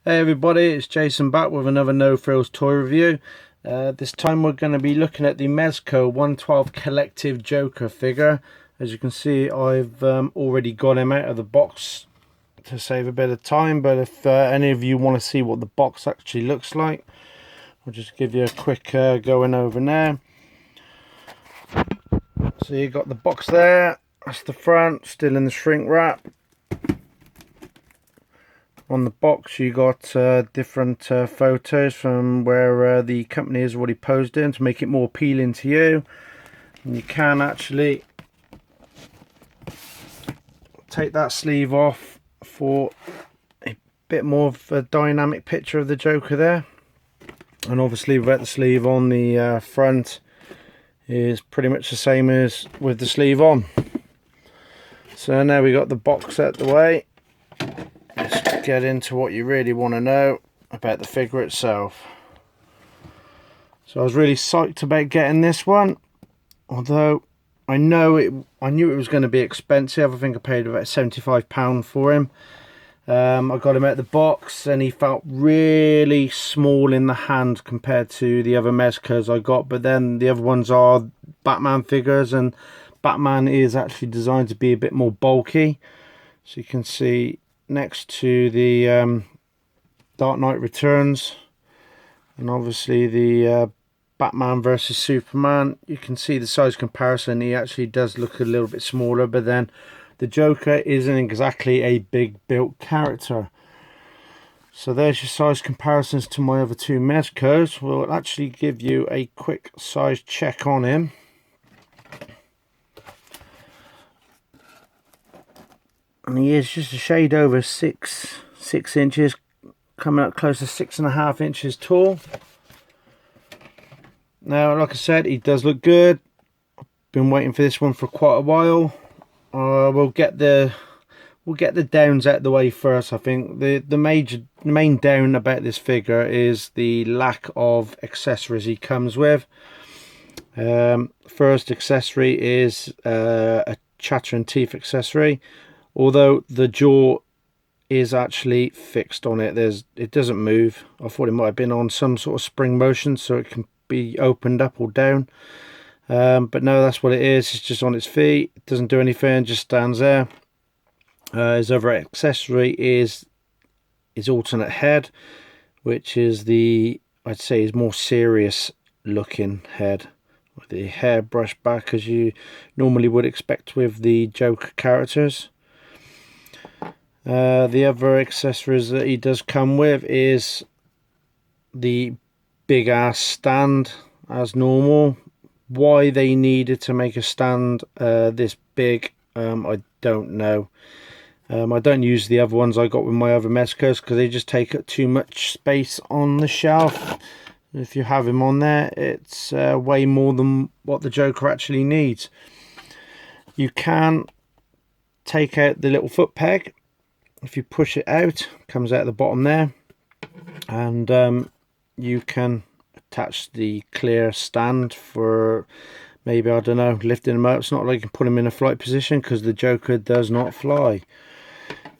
Hey everybody, it's Jason back with another No Frills toy review. This time we're going to be looking at the Mezco 112 Collective Joker figure. As you can see, I've already got him out of the box to save a bit of time, but if any of you want to see what the box actually looks like, I'll just give you a quick going over now. So you got the box there, that's the front, still in the shrink wrap. On the box you got different photos from where the company has already posed in to make it more appealing to you. And you can actually take that sleeve off for a bit more of a dynamic picture of the Joker there. And obviously without the sleeve on, the front is pretty much the same as with the sleeve on. So now we got the box out the way. Let's get into what you really want to know about the figure itself. So I was really psyched about getting this one, although I knew it was going to be expensive. I think I paid about £75 for him. I got him out of the box and he felt really small in the hand compared to the other Mezcos I got, but then the other ones are Batman figures, and Batman is actually designed to be a bit more bulky. So you can see next to the Dark Knight Returns and obviously the Batman versus Superman, you can see the size comparison. He actually does look a little bit smaller, but then the Joker isn't exactly a big built character. So there's your size comparisons to my other two Mezcos. We'll actually give you a quick size check on him. And he is just a shade over six inches, coming up close to 6.5 inches tall. Now, like I said, he does look good. I've been waiting for this one for quite a while. We'll get the downs out of the way first. I think the main down about this figure is the lack of accessories he comes with. First accessory is a chattering teeth accessory. Although the jaw is actually fixed on it, it doesn't move. I thought it might have been on some sort of spring motion so it can be opened up or down. But no, that's what it is. It's just on its feet. It doesn't do anything, just stands there. His other accessory is his alternate head, which is I'd say his more serious looking head, with the hair brushed back as you normally would expect with the Joker characters. The other accessories that he does come with is the big ass stand as normal. Why they needed to make a stand this big, I don't know. I don't use the other ones I got with my other Mezcos because they just take up too much space on the shelf. If you have him on there, it's way more than what the Joker actually needs. You can take out the little foot peg. If you push it out, it comes out the bottom there, and you can attach the clear stand for maybe, I don't know, lifting him up. It's not like you can put him in a flight position because the Joker does not fly.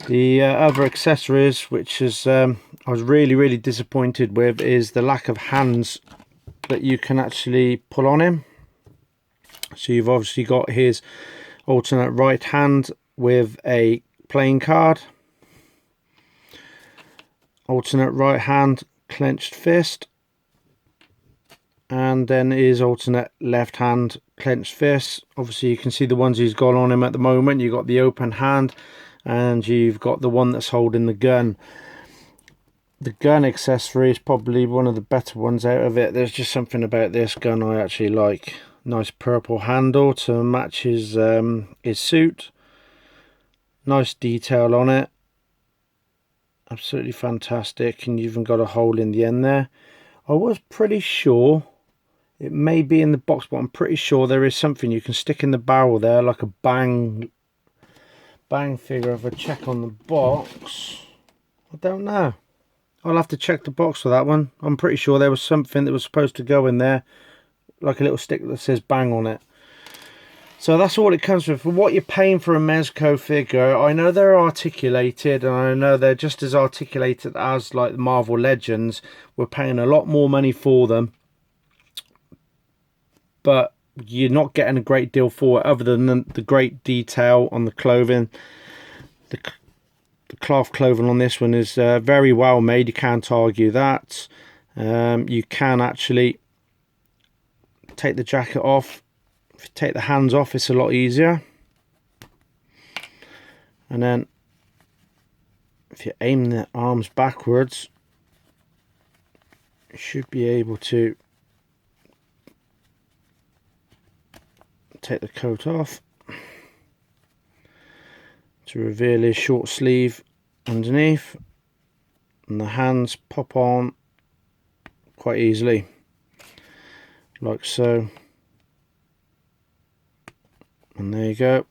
The other accessories, which is I was really disappointed with, is the lack of hands that you can actually pull on him. So you've obviously got his alternate right hand with a playing card, alternate right hand clenched fist, and then his alternate left hand clenched fist. Obviously you can see the ones he's got on him at the moment. You've got the open hand and you've got the one that's holding the gun. The gun accessory is probably one of the better ones out of it. There's just something about this gun I actually like. Nice purple handle to match his suit. Nice detail on it. Absolutely fantastic, and you've even got a hole in the end there. I was pretty sure, it may be in the box, but I'm pretty sure there is something you can stick in the barrel there, like a bang figure. If I check on the box, I don't know. I'll have to check the box for that one. I'm pretty sure there was something that was supposed to go in there, like a little stick that says bang on it. So that's all it comes with. For what you're paying for a Mezco figure, I know they're articulated, and I know they're just as articulated as like the Marvel Legends. We're paying a lot more money for them, but you're not getting a great deal for it, other than the great detail on the clothing. The cloth clothing on this one is very well made. You can't argue that. You can actually take the jacket off. If you take the hands off, it's a lot easier. And then if you aim the arms backwards, you should be able to take the coat off to reveal his short sleeve underneath, and the hands pop on quite easily, like so. And there you go,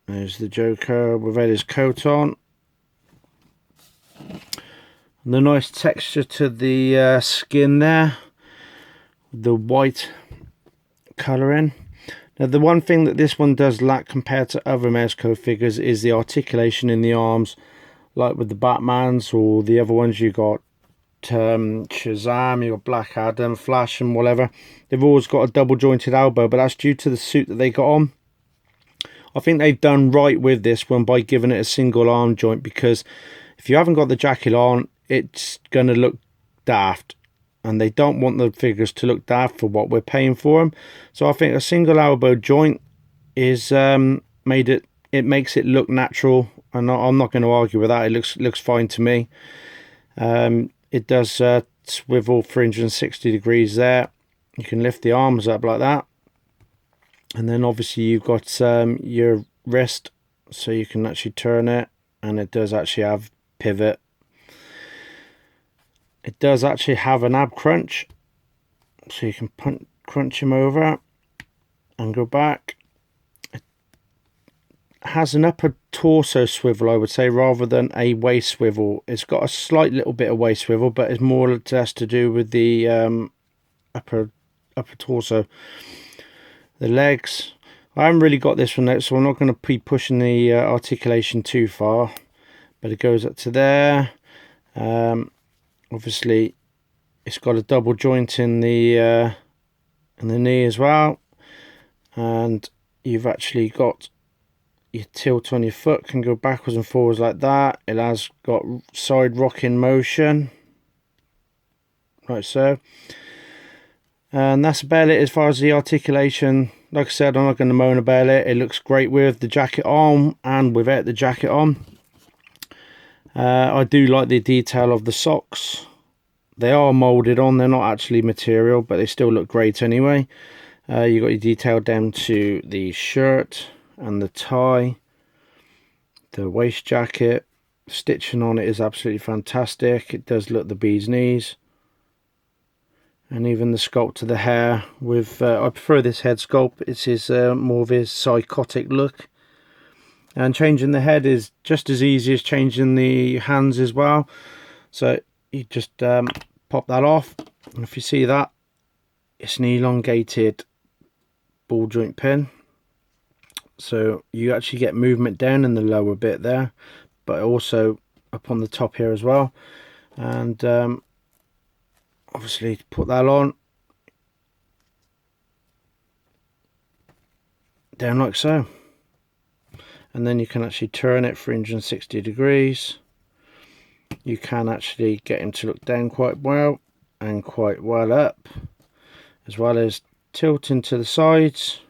there's the Joker without his coat on. And the nice texture to the skin there, the white colouring. Now the one thing that this one does lack compared to other Mezco figures is the articulation in the arms, like with the Batmans or the other ones. You got Shazam, you got Black Adam, Flash and whatever. They've always got a double jointed elbow, but that's due to the suit that they got on. I think they've done right with this one by giving it a single arm joint, because if you haven't got the jacket on, it's going to look daft, and they don't want the figures to look daft for what we're paying for them. So I think a single elbow joint is it makes it look natural, and I'm not going to argue with that. It looks fine to me. It does swivel 360 degrees there. You can lift the arms up like that. And then obviously you've got your wrist, so you can actually turn it, and it does actually have pivot. It does actually have an ab crunch, so you can crunch him over and go back. It has an upper torso swivel, I would say, rather than a waist swivel. It's got a slight little bit of waist swivel, but it's more or less to do with the upper torso. The legs, I haven't really got this one out, so I'm not going to be pushing the articulation too far, but it goes up to there. Obviously it's got a double joint in the knee as well, and you've actually got your tilt on your foot, can go backwards and forwards like that. It has got side rocking motion, like so. And that's about it as far as the articulation. Like I said, I'm not going to moan about it. It looks great with the jacket on and without the jacket on. I do like the detail of the socks. They are moulded on, they're not actually material, but they still look great anyway. You got your detail down to the shirt and the tie, the waist jacket. Stitching on it is absolutely fantastic. It does look the bee's knees. And even the sculpt of the hair with I prefer this head sculpt. It is more of his psychotic look. And changing the head is just as easy as changing the hands as well. So you just pop that off, and if you see that, it's an elongated ball joint pin, so you actually get movement down in the lower bit there, but also up on the top here as well. And obviously put that on down like so, and then you can actually turn it 360 degrees. You can actually get him to look down quite well and quite well up, as well as tilting to the sides.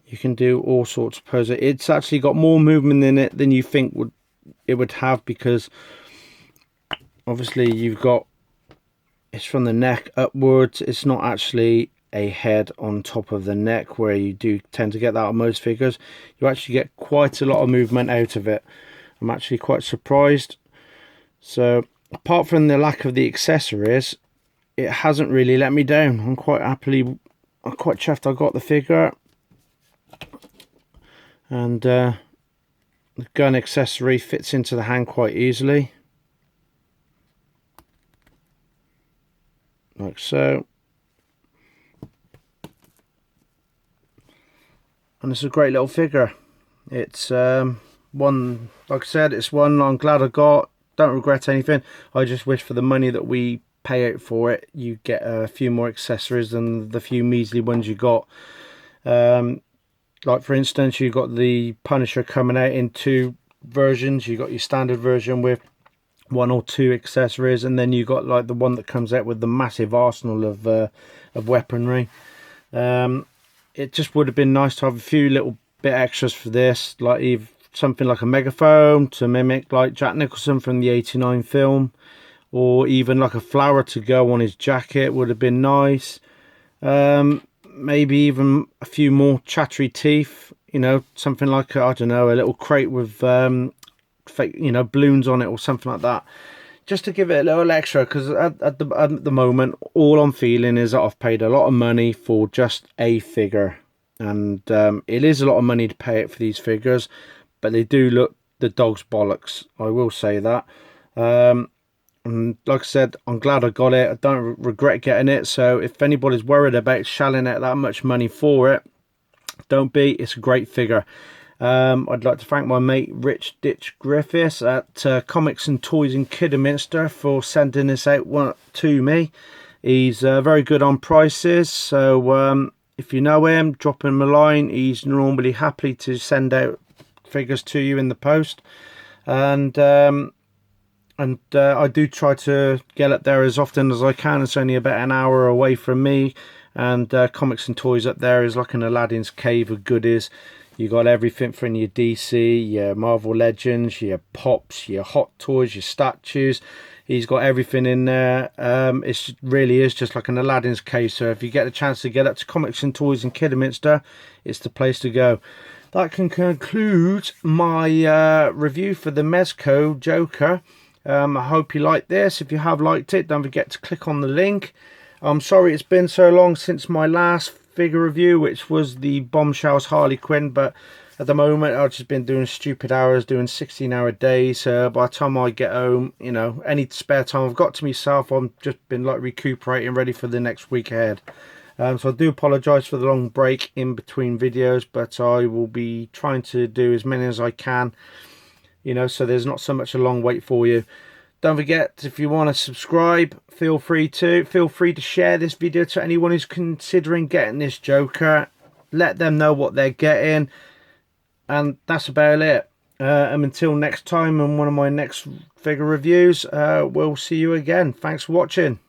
You can do all sorts of poses. It's actually got more movement in it than you think it would have, because obviously you've got, it's from the neck upwards. It's not actually a head on top of the neck, where you do tend to get that on most figures. You actually get quite a lot of movement out of it. I'm actually quite surprised. So apart from the lack of the accessories, it hasn't really let me down. I'm quite chuffed I got the figure. And the gun accessory fits into the hand quite easily, like so. and it's a great little figure. It's one, like I said, it's one I'm glad I got. Don't regret anything. I just wish for the money that we pay out for it, you get a few more accessories than the few measly ones you got. Like for instance, you got the Punisher coming out in 2 versions. You got your standard version with 1 or 2 accessories, and then you got like the one that comes out with the massive arsenal of weaponry. It just would have been nice to have a few little bit extras for this, like something like a megaphone to mimic like Jack Nicholson from the '89 film, or even like a flower to go on his jacket would have been nice. Maybe even a few more chattery teeth, you know, something like I don't know, a little crate with fake, you know, balloons on it or something like that, just to give it a little extra. Because at the moment, all I'm feeling is that I've paid a lot of money for just a figure, and it is a lot of money to pay it for these figures, but they do look the dog's bollocks, I will say that. And like I said, I'm glad I got it. I don't regret getting it. So if anybody's worried about shelling out that much money for it, don't be. It's a great figure. I'd like to thank my mate Rich Ditch Griffiths at Comics and Toys in Kidderminster for sending this out to me. He's very good on prices. So if you know him, drop him a line. He's normally happy to send out figures to you in the post. And I do try to get up there as often as I can. It's only about an hour away from me, and Comics and Toys up there is like an Aladdin's cave of goodies. You got everything from your DC, your Marvel Legends, your Pops, your Hot Toys, your statues. He's got everything in there. It really is just like an Aladdin's cave. So if you get a chance to get up to Comics and Toys in Kidderminster, it's the place to go. That can conclude my review for the Mezco Joker. I hope you liked this. If you have liked it, don't forget to click on the link. I'm sorry it's been so long since my last figure review, which was the Bombshells Harley Quinn, but at the moment I've just been doing stupid hours, doing 16-hour days. By the time I get home, you know, any spare time I've got to myself, I've just been like recuperating, ready for the next week ahead. So I do apologise for the long break in between videos, but I will be trying to do as many as I can, you know, so there's not so much a long wait for you. Don't forget, if you want to subscribe, feel free to share this video to anyone who's considering getting this Joker. Let them know what they're getting, and that's about it. And until next time, and one of my next figure reviews, we'll see you again. Thanks for watching.